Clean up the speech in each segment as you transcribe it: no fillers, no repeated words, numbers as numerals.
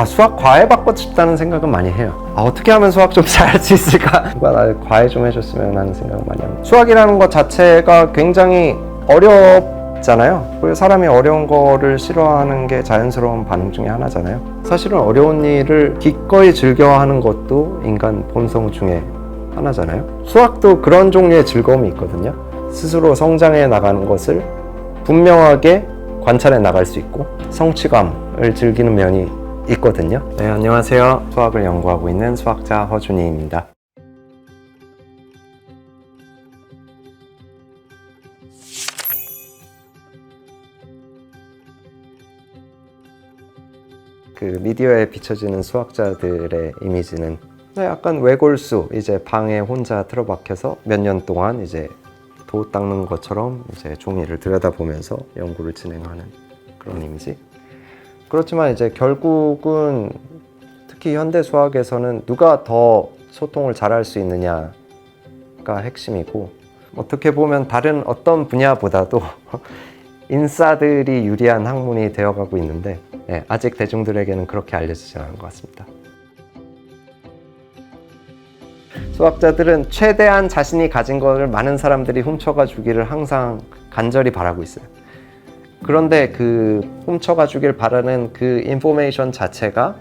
수학 과외 받고 싶다는 생각은 많이 해요. 어떻게 하면 수학 좀 잘할 수 있을까? 누가 나 과외 좀 해줬으면 하는 생각을 많이 합니다. 수학이라는 것 자체가 굉장히 어렵잖아요. 그리고 사람이 어려운 거를 싫어하는 게 자연스러운 반응 중에 하나잖아요. 사실은 어려운 일을 기꺼이 즐겨하는 것도 인간 본성 중에 하나잖아요. 수학도 그런 종류의 즐거움이 있거든요. 스스로 성장해 나가는 것을 분명하게 관찰해 나갈 수 있고 성취감을 즐기는 면이 있거든요. 네, 안녕하세요. 수학을 연구하고 있는 수학자 허준이입니다. 그 미디어에 비춰지는 수학자들의 이미지는 약간 외골수, 이제 방에 혼자 틀어박혀서 몇 년 동안 이제 도 닦는 것처럼 이제 종이를 들여다보면서 연구를 진행하는 그런 이미지. 그렇지만 이제 결국은 특히 현대 수학에서는 누가 더 소통을 잘할 수 있느냐가 핵심이고, 어떻게 보면 다른 어떤 분야보다도 인싸들이 유리한 학문이 되어가고 있는데 아직 대중들에게는 그렇게 알려지지 않은 것 같습니다. 수학자들은 최대한 자신이 가진 것을 많은 사람들이 훔쳐가 주기를 항상 간절히 바라고 있어요. 그런데 그 훔쳐가 주길 바라는 그 인포메이션 자체가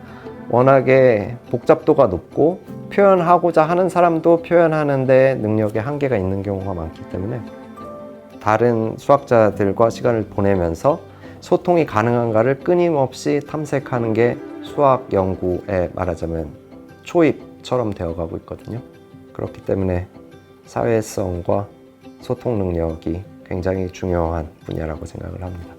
워낙에 복잡도가 높고 표현하고자 하는 사람도 표현하는데 능력에 한계가 있는 경우가 많기 때문에 다른 수학자들과 시간을 보내면서 소통이 가능한가를 끊임없이 탐색하는 게 수학 연구에 말하자면 초입처럼 되어가고 있거든요. 그렇기 때문에 사회성과 소통 능력이 굉장히 중요한 분야라고 생각을 합니다.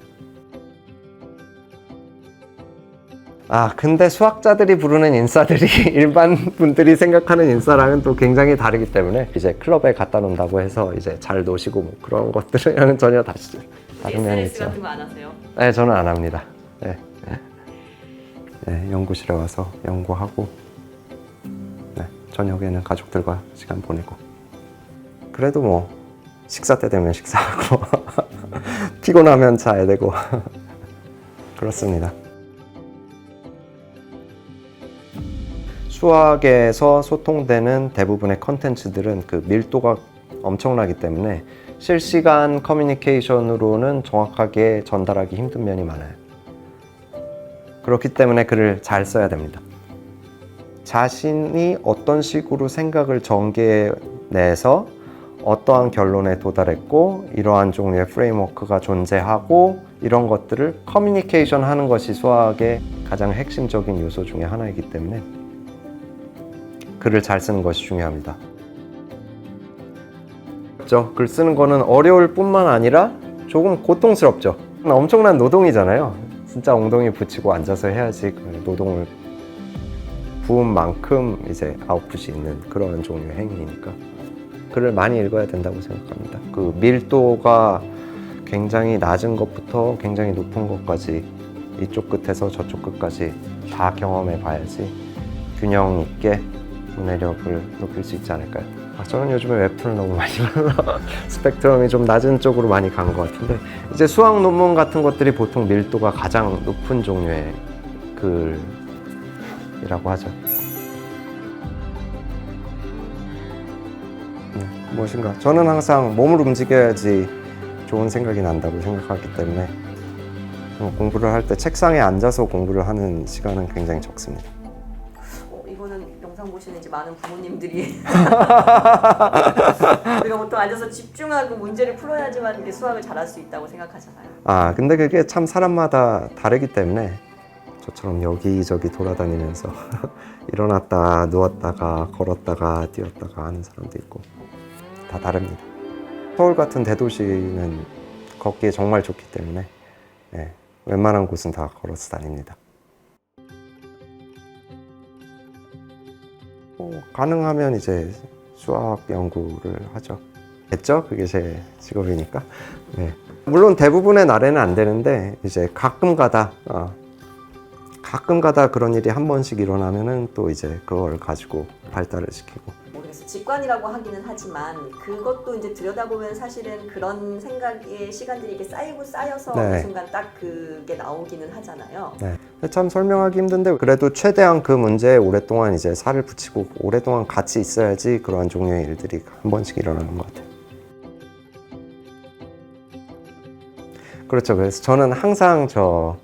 근데 수학자들이 부르는 인싸들이 일반 분들이 생각하는 인싸랑은 또 굉장히 다르기 때문에 이제 클럽에 갖다 놓는다고 해서 이제 잘 노시고 뭐 그런 것들은 전혀 다른 면이 있죠. 같은 거 안 하세요? 네, 저는 안 합니다. 네, 연구실에 와서 연구하고 저녁에는 가족들과 시간 보내고, 그래도 뭐 식사 때 되면 식사하고 피곤하면 자야 되고 그렇습니다. 수학에서 소통되는 대부분의 컨텐츠들은 그 밀도가 엄청나기 때문에 실시간 커뮤니케이션으로는 정확하게 전달하기 힘든 면이 많아요. 그렇기 때문에 글을 잘 써야 됩니다. 자신이 어떤 식으로 생각을 전개내서 어떠한 결론에 도달했고 이러한 종류의 프레임워크가 존재하고 이런 것들을 커뮤니케이션 하는 것이 수학의 가장 핵심적인 요소 중에 하나이기 때문에 글을 잘 쓰는 것이 중요합니다. 글 쓰는 거는 어려울 뿐만 아니라 조금 고통스럽죠. 엄청난 노동이잖아요. 진짜 엉덩이 붙이고 앉아서 해야지 그 노동을 부은 만큼 이제 아웃풋이 있는 그런 종류의 행위니까 글을 많이 읽어야 된다고 생각합니다. 그 밀도가 굉장히 낮은 것부터 굉장히 높은 것까지 이쪽 끝에서 저쪽 끝까지 다 경험해 봐야지 균형 있게 문해력을 높일 수 있지 않을까요? 저는 요즘에 웹툰을 너무 많이 봐서 스펙트럼이 좀 낮은 쪽으로 많이 간 것 같은데, 이제 수학 논문 같은 것들이 보통 밀도가 가장 높은 종류의 글이라고 하죠. 무엇인가? 저는 항상 몸을 움직여야지 좋은 생각이 난다고 생각하기 때문에 공부를 할 때 책상에 앉아서 공부를 하는 시간은 굉장히 적습니다. 이거는 영상 보시는 이제 많은 부모님들이 우리가 보통 앉아서 집중하고 문제를 풀어야지만 이게 수학을 잘할 수 있다고 생각하잖아요. 근데 그게 참 사람마다 다르기 때문에 저처럼 여기저기 돌아다니면서 일어났다 누웠다가 걸었다가 뛰었다가 하는 사람도 있고 다 다릅니다. 서울 같은 대도시는 걷기에 정말 좋기 때문에 웬만한 곳은 다 걸어서 다닙니다. 가능하면 이제 수학 연구를 하죠. 됐죠? 그게 제 직업이니까. 물론 대부분의 날에는 안 되는데 이제 가끔 가다 그런 일이 한 번씩 일어나면은 또 이제 그걸 가지고 발달을 시키고. 그래서 직관이라고 하기는 하지만 그것도 이제 들여다보면 사실은 그런 생각의 시간들이 이렇게 쌓이고 쌓여서 네. 어느 순간 딱 그게 나오기는 하잖아요. 네. 참 설명하기 힘든데 그래도 최대한 그 문제에 오랫동안 이제 살을 붙이고 오랫동안 같이 있어야지 그러한 종류의 일들이 한 번씩 일어나는 것 같아요. 그렇죠. 그래서 저는 항상 저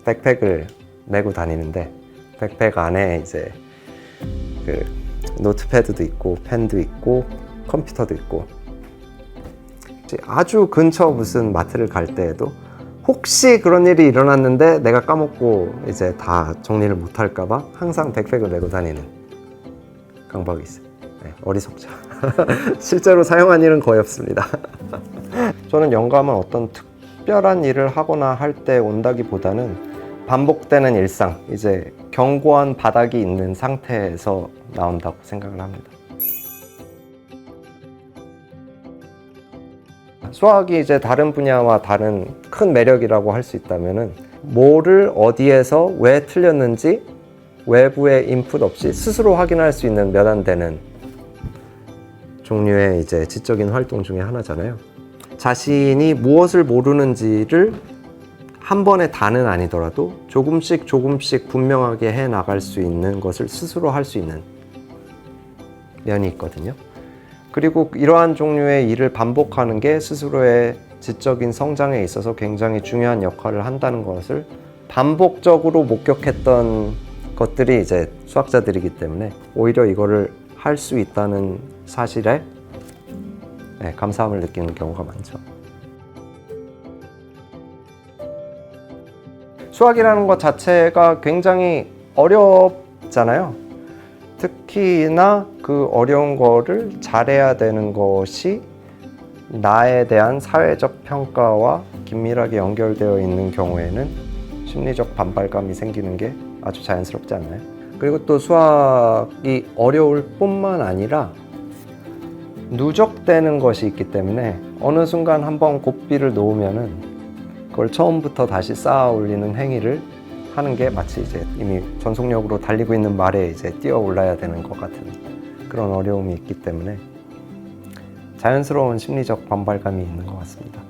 백팩을 메고 다니는데 백팩 안에 이제 그 노트패드도 있고 펜도 있고 컴퓨터도 있고 아주 근처 무슨 마트를 갈 때에도 혹시 그런 일이 일어났는데 내가 까먹고 이제 다 정리를 못 할까 봐 항상 백팩을 메고 다니는 강박이 있어요. 네, 어리석죠. 실제로 사용한 일은 거의 없습니다. 저는 영감은 어떤 특별한 일을 하거나 할 때 온다기보다는 반복되는 일상, 이제 견고한 바닥이 있는 상태에서 나온다고 생각을 합니다. 수학이 이제 다른 분야와 다른 큰 매력이라고 할 수 있다면은 뭐를 어디에서 왜 틀렸는지 외부의 인풋 없이 스스로 확인할 수 있는 몇 안 되는 종류의 이제 지적인 활동 중에 하나잖아요. 자신이 무엇을 모르는지를 한 번에 다는 아니더라도 조금씩 분명하게 해 나갈 수 있는 것을 스스로 할 수 있는 면이 있거든요. 그리고 이러한 종류의 일을 반복하는 게 스스로의 지적인 성장에 있어서 굉장히 중요한 역할을 한다는 것을 반복적으로 목격했던 것들이 이제 수학자들이기 때문에 오히려 이거를 할 수 있다는 사실에 감사함을 느끼는 경우가 많죠. 수학이라는 것 자체가 굉장히 어렵잖아요. 특히나 그 어려운 거를 잘해야 되는 것이 나에 대한 사회적 평가와 긴밀하게 연결되어 있는 경우에는 심리적 반발감이 생기는 게 아주 자연스럽지 않나요? 그리고 또 수학이 어려울 뿐만 아니라 누적되는 것이 있기 때문에 어느 순간 한번 고삐를 놓으면은 그걸 처음부터 다시 쌓아 올리는 행위를 하는 게 마치 이제 이미 전속력으로 달리고 있는 말에 이제 뛰어 올라야 되는 것 같은 그런 어려움이 있기 때문에 자연스러운 심리적 반발감이 있는 것 같습니다.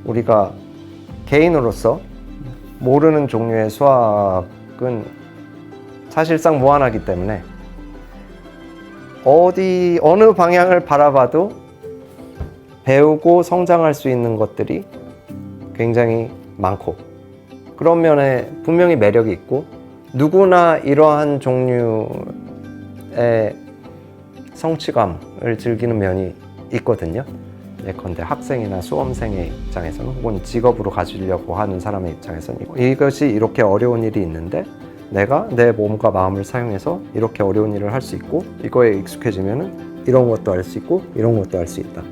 우리가 개인으로서 모르는 종류의 수학은 사실상 무한하기 때문에 어느 방향을 바라봐도 배우고 성장할 수 있는 것들이 굉장히 많고 그런 면에 분명히 매력이 있고 누구나 이러한 종류의 성취감을 즐기는 면이 있거든요. 예컨대 학생이나 수험생의 입장에서는 혹은 직업으로 가지려고 하는 사람의 입장에서는 이것이 이렇게 어려운 일이 있는데 내가 내 몸과 마음을 사용해서 이렇게 어려운 일을 할 수 있고 이거에 익숙해지면 이런 것도 할 수 있고 이런 것도 할 수 있다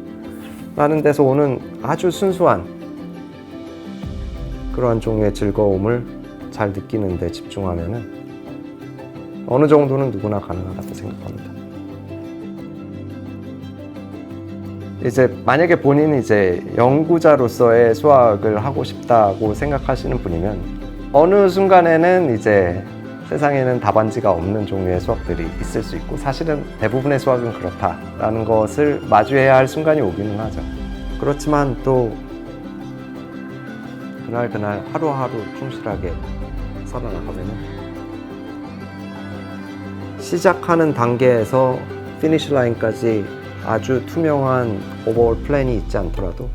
라는 데서 오는 아주 순수한 그러한 종류의 즐거움을 잘 느끼는 데 집중하면은 어느 정도는 누구나 가능하다고 생각합니다. 이제 만약에 본인이 이제 연구자로서의 수학을 하고 싶다고 생각하시는 분이면 어느 순간에는 이제 세상에는 답안지가 없는 종류의 수학들이 있을 수 있고 사실은 대부분의 수학은 그렇다라는 것을 마주해야 할 순간이 오기는 하죠. 그렇지만 또 그날 하루하루 충실하게 살아나가면은 시작하는 단계에서 피니시 라인까지 아주 투명한 오버올 플랜이 있지 않더라도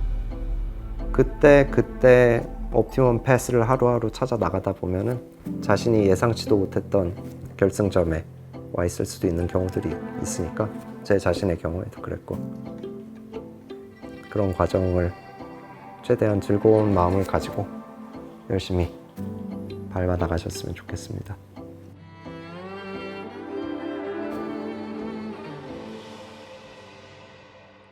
그때 옵티멈 패스를 하루하루 찾아 나가다 보면은 자신이 예상치도 못했던 결승점에 와 있을 수도 있는 경우들이 있으니까 제 자신의 경우에도 그랬고 그런 과정을 최대한 즐거운 마음을 가지고 열심히 밟아 나가셨으면 좋겠습니다.